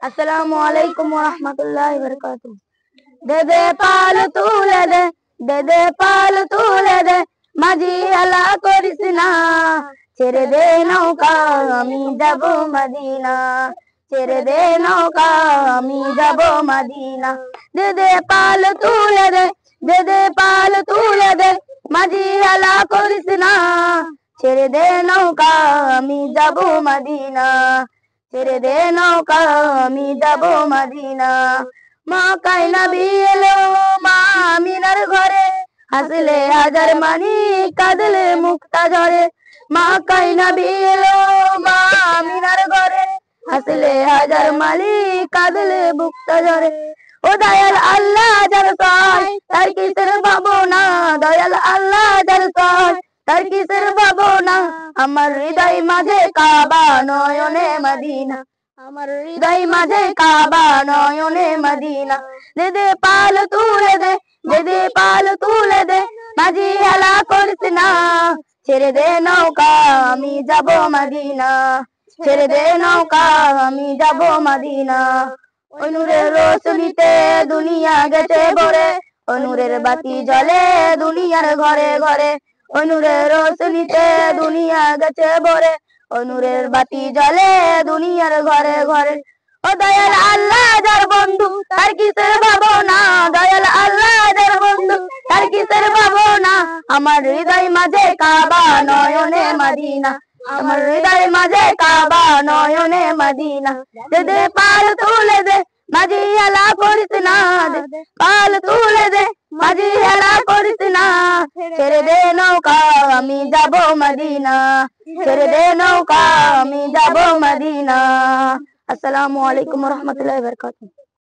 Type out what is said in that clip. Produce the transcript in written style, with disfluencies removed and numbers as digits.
আসসালামু আলাইকুম ওয়া রাহমাতুল্লাহি ওয়া বারাকাতুহু। দে দে পাল তুলে দে, দে দে পাল তুলে দে, মাঝি হেলা করিস না। ছেড়ে দে নৌকা আমি যাব মদিনা, ছেড়ে দে নৌকা আমি যাব মদিনা। দে দে পাল তুলে দে, দে দে পাল তুলে দে, মাঝি হেলা করিস না। ছেড়ে দে নৌকা আমি যাব মদিনা, ছেড়ে দে নৌকা আমি যাব মদিনা। মক্কায় নবী এলো মা আমিনার ঘরে, হাসলে হাজার মানি কাঁদলে মুক্তা ঝরে। মক্কায় নবী এলো মা আমিনার ঘরে, হাসলে হাজার মানি কাঁদলে মুক্তা ঝরে। ও দয়াল আল্লাহ যার সহায় তার কিসের ভাবনা, দয়াল আল্লাহ যার সহায় তার কিসের ভাবনা। আমার হৃদয় মাঝে কাবা নয়নে মদিনা, আমার হৃদয় মাঝে কাবা নয়নে মদিনা। দে দে পাল তুলে দে, দে দে পাল তুলে দে, মাঝি হেলা করিস না। ছেড়ে দে নৌকা আমি যাব মদিনা, ছেড়ে দে নৌকা আমি যাব মদিনা। ওই নূরের রোশনীতে দুনিয়া গেছে ভরে, ওই নূরের বাতি জ্বলে দুনিয়ার ঘরে ঘরে। ওই নূরের রোশনীতে দুনিয়া গেছে ভরে, ওই নূরের বাতি জ্বলে দুনিয়ার ঘরে ঘরে। ও দয়াল আল্লাহ যার বন্ধু তার কিসের ভাবনা, দয়াল আল্লাহ যার বন্ধু তার কিসের ভাবনা। আমার হৃদয় মাঝে কাবা নয়নে মদিনা, আমার হৃদয় মাঝে কাবা নয়নে মদিনা। দে দে পাল তুলে দে, মাঝি হেলা করিস না। দে পাল তুলে দে, মাঝি হেলা করিস না। ছেড়ে দে নৌকা আমি যাব মদিনা, ছেড়ে দে নৌকা আমি যাব মদিনা। আসসালামু আলাইকুম ওয়া রাহমাতুল্লাহি ওয়া বারাকাতুহু।